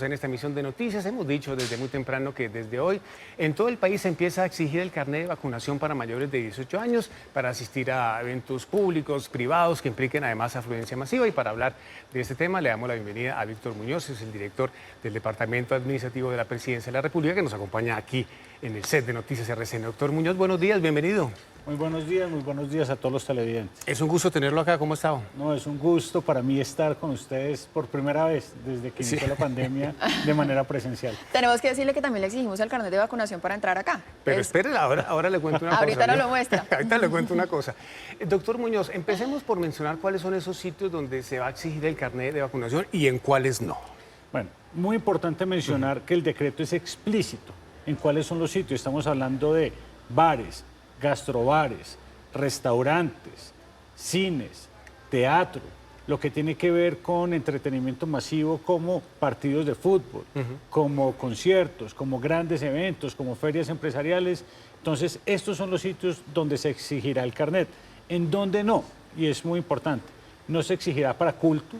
En esta emisión de noticias hemos dicho desde muy temprano que desde hoy en todo el país se empieza a exigir el carnet de vacunación para mayores de 18 años para asistir a eventos públicos, privados que impliquen además afluencia masiva. Y para hablar de este tema le damos la bienvenida a Víctor Muñoz, es el director del Departamento Administrativo de la Presidencia de la República, que nos acompaña aquí en el set de Noticias RCN. Doctor Muñoz, buenos días, bienvenido. Muy buenos días a todos los televidentes. Es un gusto tenerlo acá, ¿cómo ha estado? No, es un gusto para mí estar con ustedes por primera vez desde que inició la pandemia de manera presencial. Tenemos que decirle que también le exigimos el carnet de vacunación para entrar acá. Pero espere, ahora le cuento una cosa. Ahorita no lo muestra. Ahorita le cuento una cosa. Doctor Muñoz, empecemos por mencionar cuáles son esos sitios donde se va a exigir el carnet de vacunación y en cuáles no. Bueno, muy importante mencionar que el decreto es explícito en cuáles son los sitios. Estamos hablando de bares, gastrobares, restaurantes, cines, teatro, lo que tiene que ver con entretenimiento masivo como partidos de fútbol, como conciertos, como grandes eventos, como ferias empresariales. Entonces, estos son los sitios donde se exigirá el carnet. En donde no, y es muy importante, no se exigirá para culto,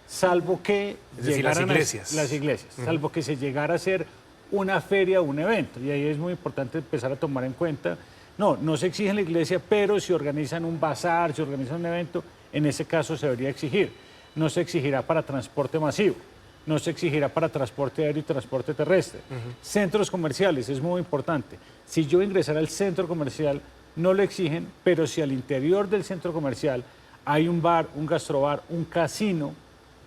salvo que llegaran las iglesias. Salvo que se llegara a hacer una feria o un evento. Y ahí es muy importante empezar a tomar en cuenta. No se exige en la iglesia, pero si organizan un bazar, si organizan un evento, en ese caso se debería exigir. No se exigirá para transporte masivo, no se exigirá para transporte aéreo y transporte terrestre. Centros comerciales, es muy importante. Si yo ingresara al centro comercial, no lo exigen, pero si al interior del centro comercial hay un bar, un gastrobar, un casino,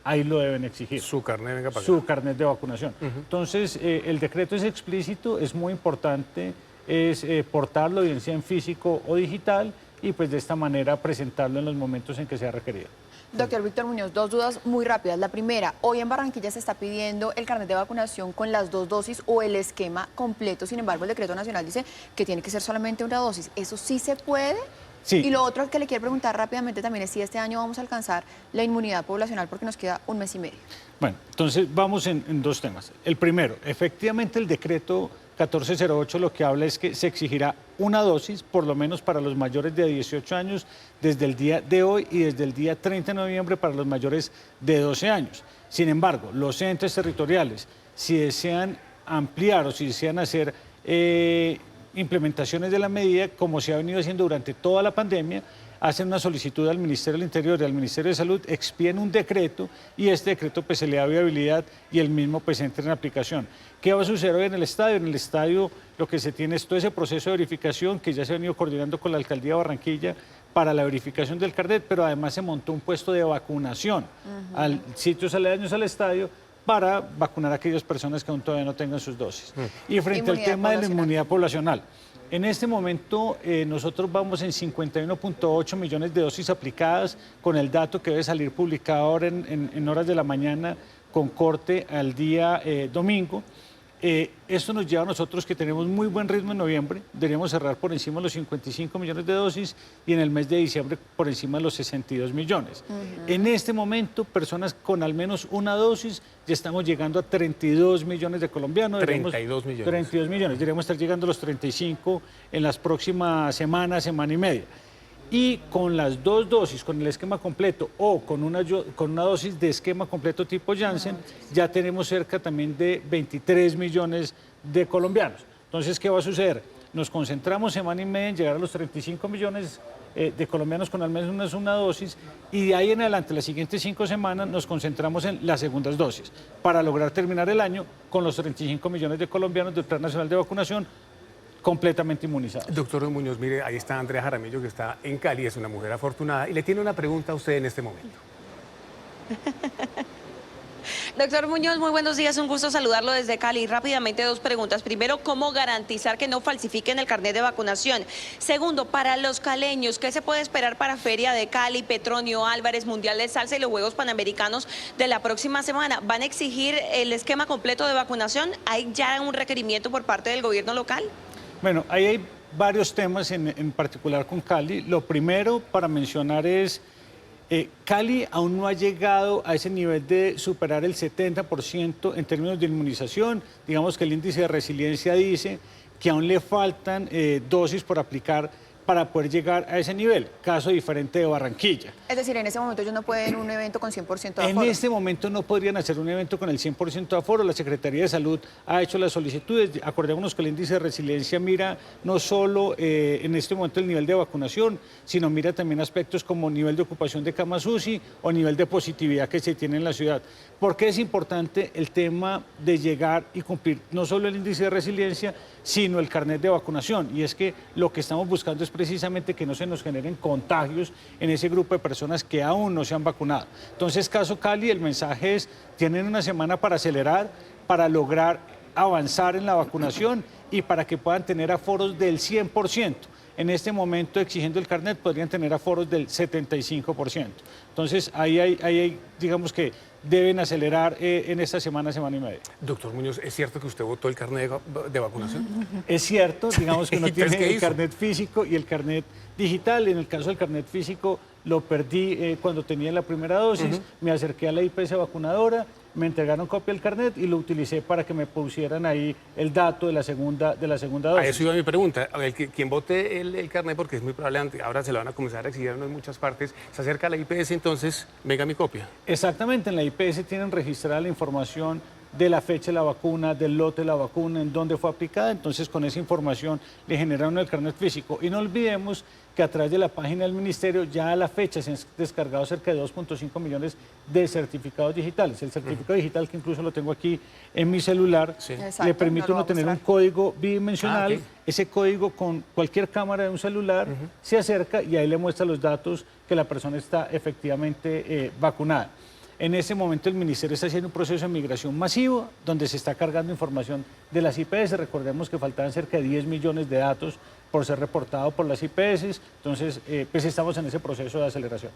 ahí lo deben exigir. Su carnet, venga para acá. Su carnet de vacunación. Entonces, el decreto es explícito, es muy importante, es portarlo bien sea en físico o digital y pues de esta manera presentarlo en los momentos en que sea requerido. Doctor Víctor Muñoz, dos dudas muy rápidas. La primera, hoy en Barranquilla se está pidiendo el carnet de vacunación con las 2 dosis o el esquema completo. Sin embargo, el decreto nacional dice que tiene que ser solamente una dosis. ¿Eso sí se puede? Sí. Y lo otro que le quiero preguntar rápidamente también es si este año vamos a alcanzar la inmunidad poblacional porque nos queda 1 mes y medio. Bueno, entonces vamos en dos temas. El primero, efectivamente el decreto 1408 lo que habla es que se exigirá una dosis, por lo menos para los mayores de 18 años, desde el día de hoy y desde el día 30 de noviembre para los mayores de 12 años. Sin embargo, los entes territoriales, si desean ampliar o si desean hacer implementaciones de la medida, como se ha venido haciendo durante toda la pandemia, hacen una solicitud al Ministerio del Interior y al Ministerio de Salud, expiden un decreto y este decreto pues se le da viabilidad y el mismo pues entra en aplicación. ¿Qué va a suceder hoy en el estadio? En el estadio lo que se tiene es todo ese proceso de verificación que ya se ha venido coordinando con la Alcaldía de Barranquilla para la verificación del carnet, pero además se montó un puesto de vacunación al sitios aledaños al estadio para vacunar a aquellas personas que aún todavía no tengan sus dosis. Y frente al tema de la inmunidad poblacional, en este momento nosotros vamos en 51.8 millones de dosis aplicadas con el dato que debe salir publicado ahora en horas de la mañana con corte al día domingo. Esto nos lleva a nosotros que tenemos muy buen ritmo en noviembre, deberíamos cerrar por encima de los 55 millones de dosis y en el mes de diciembre por encima de los 62 millones. En este momento, personas con al menos una dosis, ya estamos llegando a 32 millones de colombianos. 32 millones. 32 millones, deberíamos estar llegando a los 35 en las próximas semanas, semana y media. Y con las 2 dosis, con el esquema completo o con una dosis de esquema completo tipo Janssen, ya tenemos cerca también de 23 millones de colombianos. Entonces, ¿qué va a suceder? Nos concentramos semana y media en llegar a los 35 millones de colombianos con al menos una dosis y de ahí en adelante, las siguientes 5 semanas, nos concentramos en las segundas dosis para lograr terminar el año con los 35 millones de colombianos del Plan Nacional de Vacunación completamente inmunizados. Doctor Muñoz, mire, ahí está Andrea Jaramillo, que está en Cali, es una mujer afortunada, y le tiene una pregunta a usted en este momento. Doctor Muñoz, muy buenos días, un gusto saludarlo desde Cali. Rápidamente 2 preguntas. Primero, ¿cómo garantizar que no falsifiquen el carnet de vacunación? Segundo, para los caleños, ¿qué se puede esperar para Feria de Cali, Petronio Álvarez, Mundial de Salsa y los Juegos Panamericanos de la próxima semana? ¿Van a exigir el esquema completo de vacunación? ¿Hay ya un requerimiento por parte del gobierno local? Bueno, ahí hay varios temas en particular con Cali. Lo primero para mencionar es Cali aún no ha llegado a ese nivel de superar el 70% en términos de inmunización. Digamos que el índice de resiliencia dice que aún le faltan dosis por aplicar para poder llegar a ese nivel, caso diferente de Barranquilla. Es decir, en ese momento ellos no pueden un evento con 100% de En aforo. este momento no podrían hacer un evento con el 100% de aforo. La Secretaría de Salud ha hecho las solicitudes. Acordémonos que el índice de resiliencia mira no solo en este momento el nivel de vacunación, sino mira también aspectos como nivel de ocupación de camas UCI o nivel de positividad que se tiene en la ciudad. ¿Por qué es importante el tema de llegar y cumplir no solo el índice de resiliencia, sino el carnet de vacunación? Y es que lo que estamos buscando es precisamente que no se nos generen contagios en ese grupo de personas que aún no se han vacunado. Entonces, caso Cali, el mensaje es, tienen una semana para acelerar, para lograr avanzar en la vacunación y para que puedan tener aforos del 100%. En este momento, exigiendo el carnet, podrían tener aforos del 75%. Entonces, ahí hay, digamos que deben acelerar en esta semana y media. Doctor Muñoz, ¿es cierto que usted votó el carnet de vacunación? Es cierto, digamos que uno Entonces, tiene ¿qué el hizo? carnet físico y el carnet digital. En el caso del carnet físico lo perdí cuando tenía la primera dosis, me acerqué a la IPS vacunadora, me entregaron copia del carnet y lo utilicé para que me pusieran ahí el dato de la segunda dosis. A eso iba mi pregunta. A ver, quien vote el carnet, porque es muy probable, ahora se lo van a comenzar a exigir en muchas partes, se acerca a la IPS, entonces venga mi copia. Exactamente, en la IPS tienen registrada la información de la fecha de la vacuna, del lote de la vacuna, en dónde fue aplicada, entonces con esa información le generaron el carnet físico. Y no olvidemos que a través de la página del Ministerio ya a la fecha se han descargado cerca de 2.5 millones de certificados digitales. El certificado digital, que incluso lo tengo aquí en mi celular, Sí. Exacto, le permite nos lo va uno a tener un mostrar. código bidimensional. Ah, ok. Ese código con cualquier cámara de un celular se acerca y ahí le muestra los datos que la persona está efectivamente vacunada. En ese momento el Ministerio está haciendo un proceso de migración masivo donde se está cargando información de las IPS. Recordemos que faltaban cerca de 10 millones de datos por ser reportado por las IPS. Entonces, pues estamos en ese proceso de aceleración.